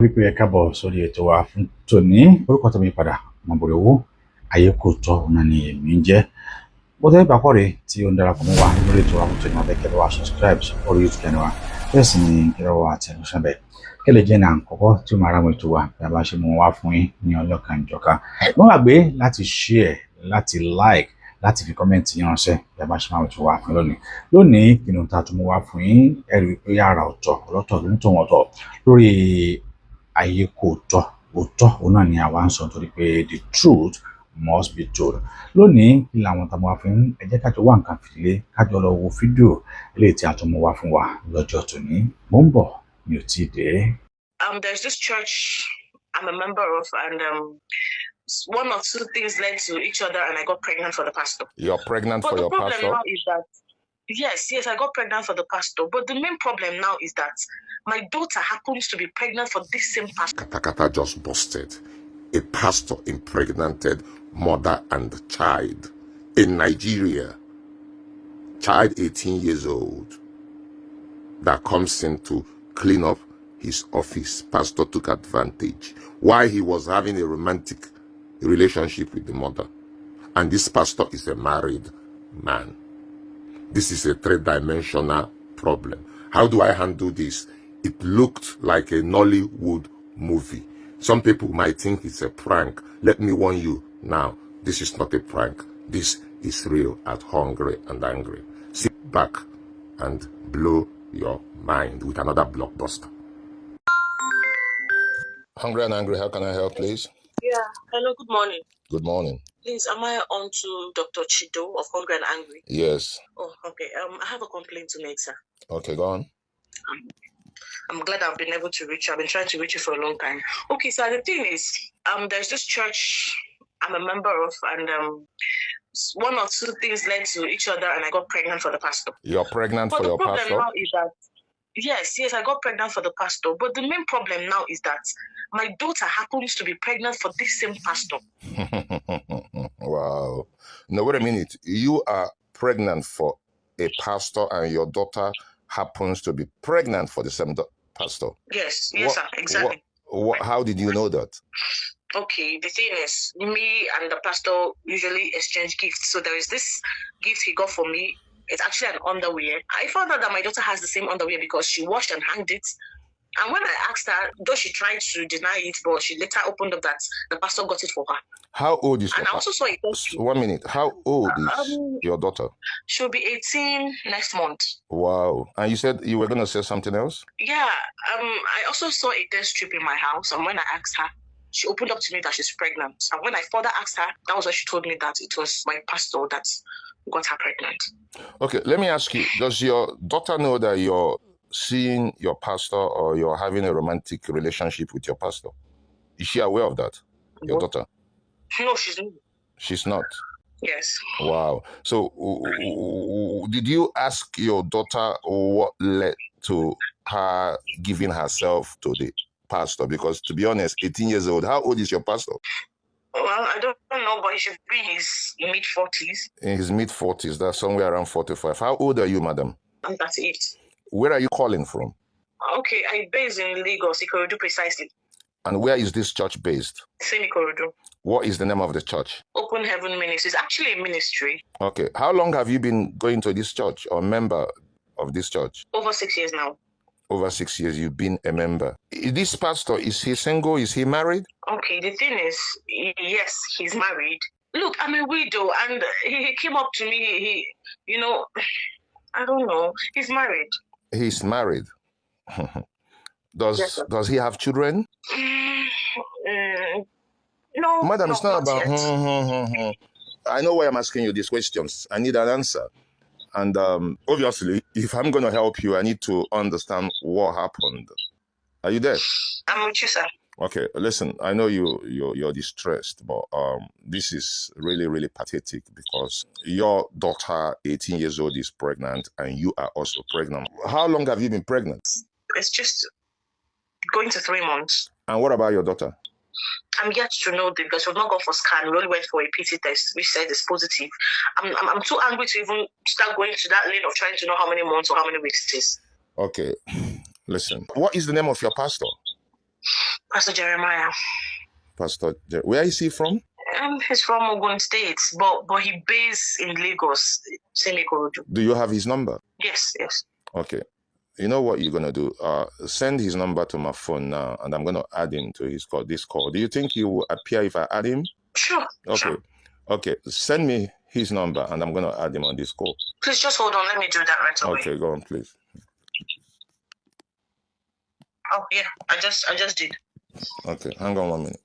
Wípé ẹ káàbọ̀ sórí ètò wa fún tòní orúkọ tó mi padà Mọ̀bọ̀lọ́wọ́ Ayekooto náà ni èmi ń jẹ́. Bó tẹ́ bá kọ́ rẹ̀ tí ó ń darapọ̀ mọ́ wa lórí ètò wa fún tòní abẹ́ kẹ́lẹ́ wa subscribe orí YouTube channel wa bẹ́ẹ̀ sì ni kẹ́lẹ́ wa àti ẹ̀rọ sábẹ́ kẹ́lẹ́ jẹ́ náà kọ́kọ́ tí ó máa ra àwọn ètò wa bí a bá ṣe mú wá fún yín ní ọlọ́kan ìjọ̀ka. Má gbàgbé láti share, láti like, láti fi kọ́mẹ̀ntì yín ránṣẹ́ bí a bá ṣe máa ètò wa fún lónìí kí ni ohun tá a tún mú wá fún yín ẹ̀rí wípé yàrá ọ̀tọ̀ ọlọ́tọ̀ ló ń tọ̀ wọ́n tọ̀ lórí Ayekooto òótọ́ òun náà ni àwa ń sọ torí pé the truth must be told. Lónìí kí làwọn tá a mú wá fún ẹ jẹ́ kájọ wá nǹkan fìdílé kájọ lọ wo fídíò eléyìí tí a tún mú wá fún wa lọ́jọ́ tòní. Mo ń bọ̀ mi ò tí ì dé. There's this church I'm a member of, and one or two things led to each other, and I got pregnant for the pastor. You're pregnant for your pastor? But the problem now is that yes, I got pregnant for the pastor. But the main problem now is that my daughter happens to be pregnant for this same pastor. Katakata just busted. A pastor impregnated mother and child in Nigeria. Child 18 years old that comes in to clean up his office. Pastor took advantage while he was having a romantic relationship with the mother. And this pastor is a married man. This is a three-dimensional problem. How do I handle this? It looked like a Nollywood movie. Some people might think it's a prank. Let me warn you now, this is not a prank. This is real at Hungry and Angry. Sit back and blow your mind with another blockbuster. Hungry and Angry, how can I help, please? Yeah, hello, good morning. Good morning. Please, am I on to Dr. Chido of Hungry and Angry? Yes. Oh, okay. I have a complaint to make, sir. Okay, go on. I'm glad I've been able to reach you. I've been trying to reach you for a long time. Okay, so the thing is, there's this church I'm a member of, and one or two things led to each other, and I got pregnant for the pastor. You're pregnant for your pastor? But the problem now is that, yes, I got pregnant for the pastor. But the main problem now is that my daughter happens to be pregnant for this same pastor. Wow. No, wait a minute. You are pregnant for a pastor and your daughter happens to be pregnant for the same pastor? Yes, sir, exactly. How did you know that? Okay, the thing is, me and the pastor usually exchange gifts. So there is this gift he got for me. It's actually an underwear. I found out that my daughter has the same underwear because she washed and hanged it. And when I asked her, though she tried to deny it, but she later opened up that the pastor got it for her. How old is your daughter? And I also saw it. 1 minute. How old is your daughter? She'll be 18 next month. Wow. And you said you were going to say something else? Yeah. I also saw a test strip in my house. And when I asked her, she opened up to me that she's pregnant. And when I further asked her, that was when she told me that it was my pastor that got her pregnant. Okay, let me ask you, does your daughter know that you're seeing your pastor or you're having a romantic relationship with your pastor? Is she aware of that, your daughter? No, she's not. She's not? Yes. Wow. So did you ask your daughter what led to her giving herself to the pastor? Because to be honest, 18 years old, how old is your pastor? Well, I don't know, but he should be in his mid-40s. In his mid-40s, that's somewhere around 45. How old are you, madam? I'm 38. Where are you calling from? Okay, I'm based in Lagos, Ikorodu precisely. And where is this church based? Same Ikorodu. What is the name of the church? Open Heaven Ministry. It's actually a ministry. Okay. How long have you been going to this church or member of this church? Over 6 years now. Over 6 years you've been a member. This pastor, is he single? Is he married? Okay, the thing is, yes, he's married. Look, I'm a widow, and he came up to me, I don't know, he's married. He's married. Does he have children? No. Madam, no, it's not about... I know why I'm asking you these questions. I need an answer. And obviously, if I'm going to help you, I need to understand what happened. Are you there? I'm with you, sir. Okay, listen, I know you're distressed, but this is really, really pathetic because your daughter, 18 years old, is pregnant and you are also pregnant. How long have you been pregnant? It's just going to 3 months. And what about your daughter? I'm yet to know because we've not gone for scan. We only went for a PT test, which said it's positive. I'm too angry to even start going to that lane of trying to know how many months or how many weeks it is. Okay, listen. What is the name of your pastor? Pastor Jeremáyà. Pastor, where is he from? He's from Ogun State, but he based in Lagos, Ayekooto. Do you have his number? Yes. Okay. You know what you're gonna do? Send his number to my phone now, and I'm gonna add him to this call. Do you think he will appear if I add him? Sure. Okay. Sure. Okay. Send me his number, and I'm gonna add him on this call. Please just hold on. Let me do that right away. Okay, go on, please. Oh yeah, I just did. Okay, hang on 1 minute.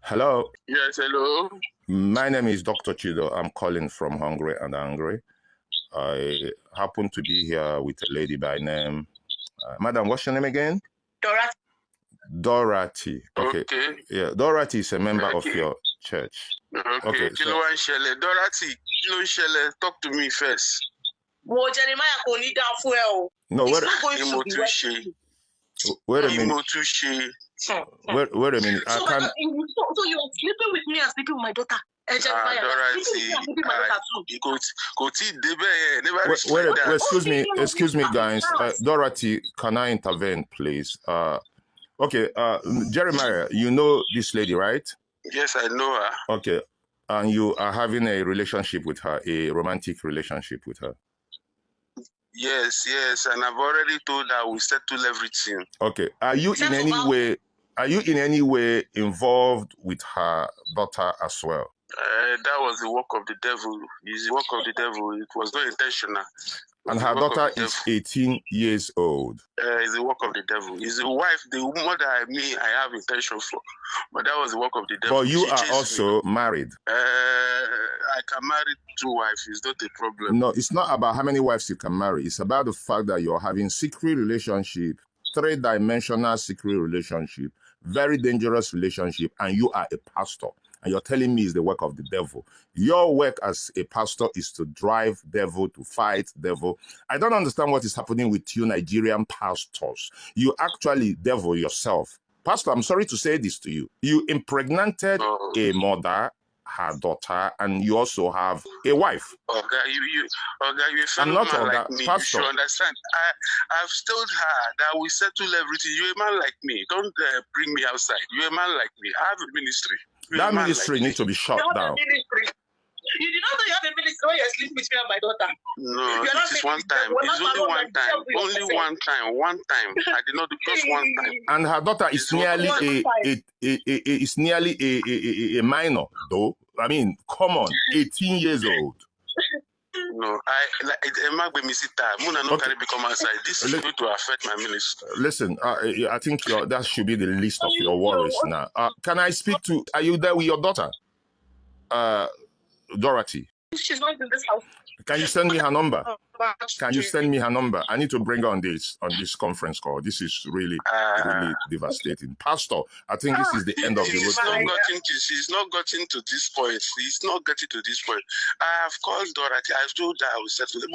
Hello. Yes, hello. My name is Dr. Chido. I'm calling from Hungry and Angry. I happen to be here with a lady by name. Madam, what's your name again? Dorothy. Dorothy. Okay. Yeah, Dorothy is a member of your church. Okay. Dorothy, talk to me first. Well, Jeremáyà kò ní dá fún ẹ o. No, wait a minute. Wait a minute. So you are sleeping with me and sleeping with my daughter. Dorothy, excuse me, guys. Dorothy, can I intervene, please? Okay, Jeremáyà, you know this lady, right? Yes, I know her. Okay, and you are having a relationship with her, a romantic relationship with her. Yes, and I've already told her we settle everything. Okay, are you in any way involved with her daughter as well? That was the work of the devil. It's the work of the devil. It was not intentional. And her daughter is 18 years old. It's the work of the devil. It's the wife, the woman that I have intention for. But that was the work of the devil. But you are also married. I can marry 2 wives. It's not a problem. No, it's not about how many wives you can marry. It's about the fact that you're having secret relationship, 3-dimensional secret relationship, very dangerous relationship, and you are a pastor. And you're telling me it's the work of the devil. Your work as a pastor is to drive devil, to fight devil. I don't understand what is happening with you Nigerian pastors. You actually devil yourself. Pastor, I'm sorry to say this to you. You impregnated a mother, her daughter, and you also have a wife. You're a I'm not like me. Pastor. You should understand. I've told her that we settle everything. You're a man like me. Don't bring me outside. You're a man like me. I have a ministry. That ministry needs to be shut down. You did not know you have a ministry when you're sleeping with me and my daughter. No, this is one time. It's only one time. Only one time. One time. I did not do just one time. And her daughter is nearly a minor, though. I mean, come on, 18 years old. No, This is going to affect my ministry. Listen, I think that should be the list of your worries now. Can I speak to? Are you there with your daughter, Dorothy? She's not in this house. Can you send me her number? Can you send me her number? I need to bring her on this conference call. This is really devastating. Pastor, I think this is the end of the road. She's not gotten to this point. She's not getting to this point. I have called Dorothy. I've told her I will settle. So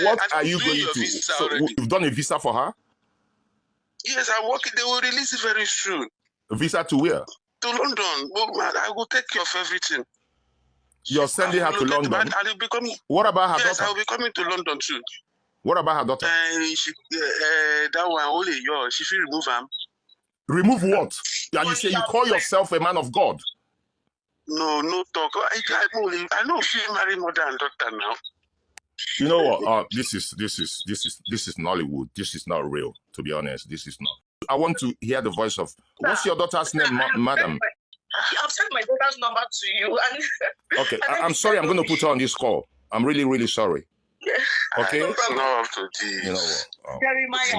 what are you going to? So you've done a visa for her? Yes, I'm working. They will release it very soon. A visa to where? To London. I will take care of everything. You're sending her to London? What about her daughter? Yes, I'll be coming to London too. What about her daughter? That one, only yours. She should remove him. Remove what? And you say you call yourself a man of God? No talk. I know she married mother and daughter now. You know what? This is Nollywood. This is not real, to be honest. This is not. I want to hear the voice of, what's your daughter's name, madam? I've sent my daughter's number to you. Okay, I'm sorry. I'm going to put her on this call. I'm really, really sorry. Okay? No, up to this. You know what? Jeremáyà,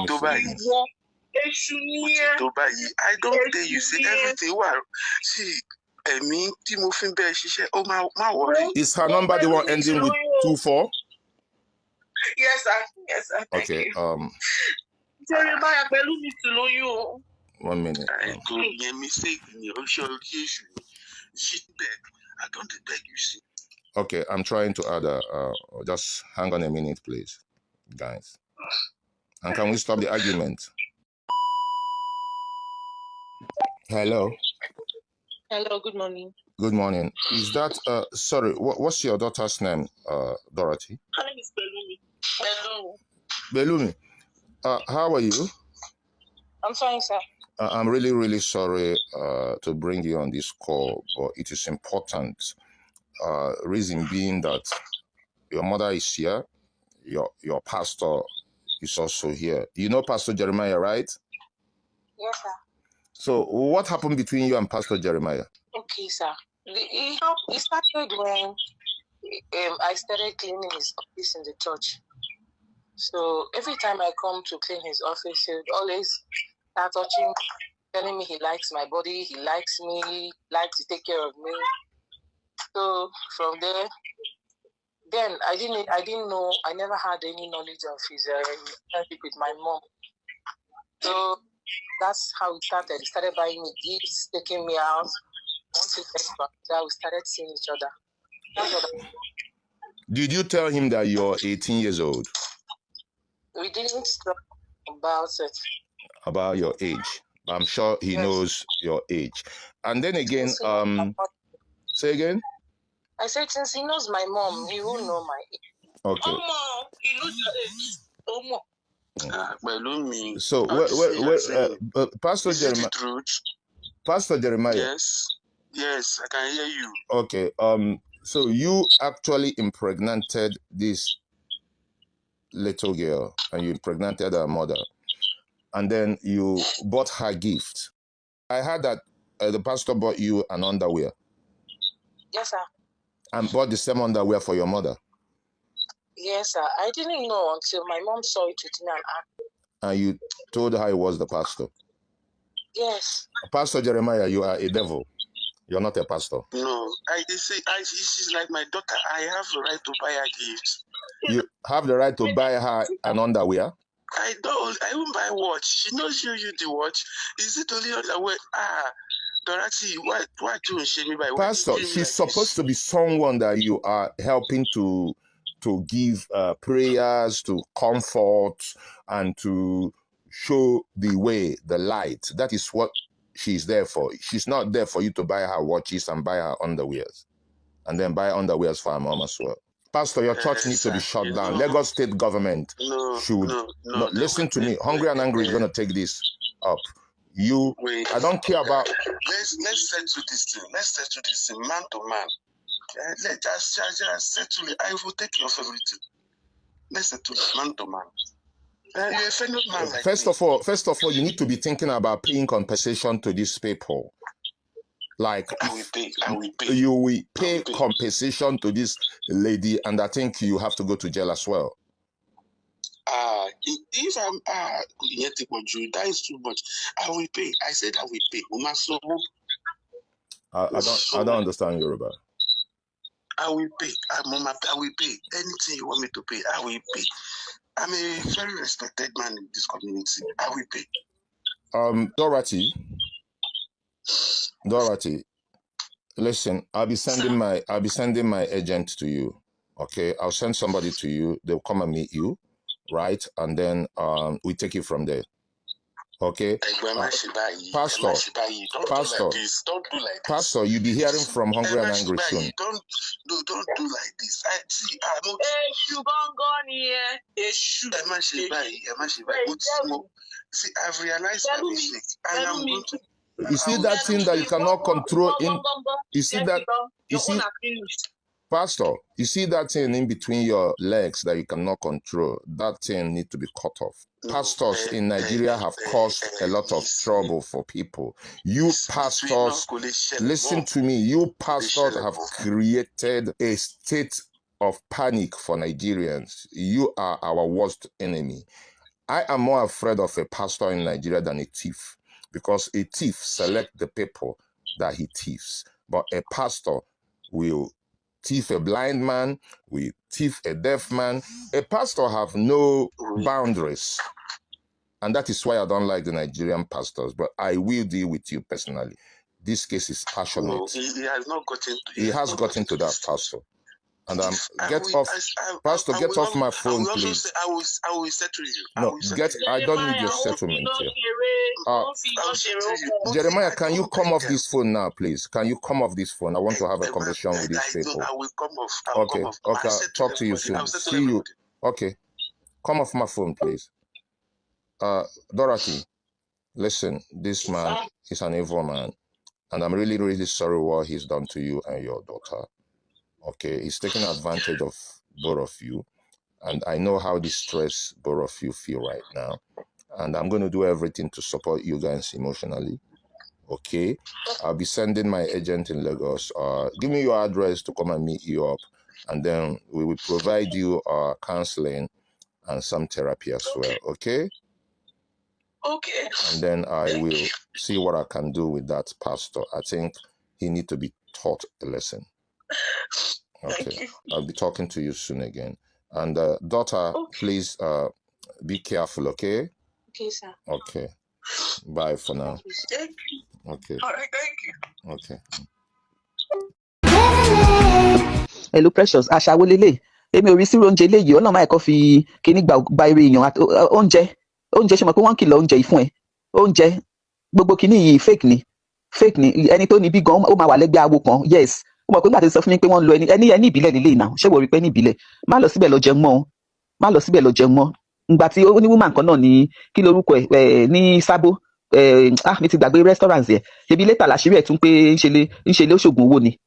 I don't tell you, say everything. See, me, is her number the one ending with 24? Yes, sir. Thank okay. you. Jeremáyà, pẹ̀lú mi to Loyun. 1 minute. I don't beg you, see. Okay, I'm trying to add just hang on a minute, please, guys. And can we stop the argument? Hello. Hello, good morning. Good morning. Is that sorry? What's your daughter's name? Dorothy. Her name is Belumi. Belumi. How are you? I'm fine, sir. I'm really, really sorry to bring you on this call, but it is important. Reason being that your mother is here, your pastor is also here. You know Pastor Jeremáyà, right? Yes, sir. So what happened between you and Pastor Jeremáyà? Okay, sir. It started when I started cleaning his office in the church. So every time I come to clean his office, he would always start touching, telling me he likes my body, he likes me, he likes to take care of me. So from there, then I didn't know, I never had any knowledge of his relationship with my mom. So that's how it started. He started buying me gifts, taking me out. Once we started seeing each other. That's what Did you tell him that you're 18 years old? we didn't talk about it. About your age. I'm sure he knows your age. And then again, say again? I said, since he knows my mom, he will know my age. Okay. He knows your age. So, Pastor Jeremáyà. Pastor Jeremáyà. Yes, I can hear you. Okay. So you actually impregnated this little girl, and you impregnated her mother, and then you bought her gift. I heard that the pastor bought you an underwear. Yes, sir. And bought the same underwear for your mother. Yes, sir. I didn't know until my mom saw it with me and asked. And you told her it was the pastor. Yes. Pastor Jeremáyà, you are a devil. You're not a pastor. No, she's like my daughter. I have the right to buy her gifts. You have the right to buy her an underwear? I won't buy watch. She knows you the watch. Is it only underwear? Dorothy, why do you shame me by Pastor, she's supposed to be someone that you are helping to give prayers, to comfort, and to show the way, the light. That is what she's there for. She's not there for you to buy her watches and buy her underwears, and then buy underwears for her mom as well. Pastor, your church needs to be shut down. Lagos state government should listen to me. Hungry and Angry is going to take this up. I don't care about. Let's settle this thing. Let's settle this thing man to man. Let's just settle it. I will take your authority. Let's settle it man to man. You're a fellow man like first of all, you need to be thinking about paying compensation to these people. Like I will pay. You will pay compensation to this lady, and I think you have to go to jail as well. If I'm that is too much. I will pay. I said I will pay. I don't understand Yoruba. I will pay. I will pay. Anything you want me to pay, I will pay. I'm a very respected man in this community. I will pay. Dorothy, listen, I'll be sending my agent to you. Okay, I'll send somebody to you. They'll come and meet you, right? And then we take it from there. Okay, Pastor, don't do like this. Pastor, you'll be hearing from Hungry and Angry soon. Don't do like this. See, I've realized my mistake, and I'm going to. You see that thing that you cannot control in. You see, Pastor, you see that thing in between your legs that you cannot control. That thing needs to be cut off. Pastors in Nigeria have caused a lot of trouble for people. You pastors, listen to me. You pastors have created a state of panic for Nigerians. You are our worst enemy. I am more afraid of a pastor in Nigeria than a thief, because a thief selects the people that he thieves. But a pastor will thief a blind man, will thief a deaf man. A pastor have no boundaries. And that is why I don't like the Nigerian pastors. But I will deal with you personally. This case is passionate. No, he has not gotten to He has gotten to that, Pastor. And Pastor, get off my phone, please. I will settle you. No, I don't need your settlement here. Jeremáyà, can you come off this phone now, please? Can you come off this phone? I want to have a conversation with these people. I will come off. Okay, talk to you soon. See you. Okay, come off my phone, please. Dorothy, listen, this man is an evil man, and I'm really, really sorry what he's done to you and your daughter. Okay, he's taking advantage of both of you, and I know how distressed both of you feel right now, and I'm going to do everything to support you guys emotionally. Okay, I'll be sending my agent in Lagos. Give me your address to come and meet you up, and then we will provide you counseling and some therapy as well. Okay. Okay. And then I will see what I can do with that pastor. I think he needs to be taught a lesson. Okay. I'll be talking to you soon again. And daughter, please be careful, okay? Okay, sir. Okay. Bye for now. Thank you. Okay. All right, thank you. Okay. Hello Precious, àṣà wo lélẹ̀? Èmi ò rí sí oúnjẹ eléyìí, ọlọ́run máa kọ́ fi kíní gba eré èèyàn àti oúnjẹ ṣe mọ̀ pé wọ́n kìlọ̀ oúnjẹ yìí fún ẹ. Oúnjẹ gbogbo kíní yìí fake ni ẹni tó ní bí gan ó máa wà lẹ́gbẹ̀ẹ́ awo kan, yes. Ó mọ̀ pé nígbà tí sọ fún mi pé wọ́n lo ẹni ìbílẹ̀ nílé ìnáwó, ṣé wò rí pé ní ìbílẹ̀? Má lọ síbẹ̀ lọ jẹun mọ́, má lọ síbẹ̀ lọ jẹun mọ́. Ìgbà tí ó ní woman kan náà ní kí lorúkọ ẹ̀ ní Sábó, mi ti gbàgbé restaurant yẹn, ṣebí later làṣírí ẹ̀ tún pé ń ṣe lé oṣoògùn owó ni.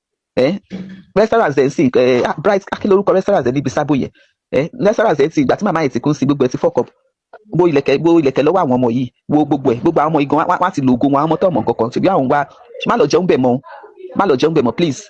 Restaurant ẹ̀ sì bright kí lorúkọ restaurant ẹ̀ níbi Sábó yẹn, restaurant ẹ̀ ti ìgbà tí màmá yẹn ti kún sí gbogbo ẹ̀ ti fọ́kọ̀ wo ilẹ̀kẹ̀ lọ́wọ́ àwọn ọmọ yìí, wo gbogbo àwọn ọmọ yìí gan wá ti lo ògo wọn, àwọn ọmọ tó ọmọ kankan ṣùgbọ́n àwọn wá má lọ jẹun bẹ̀ mọ́ please.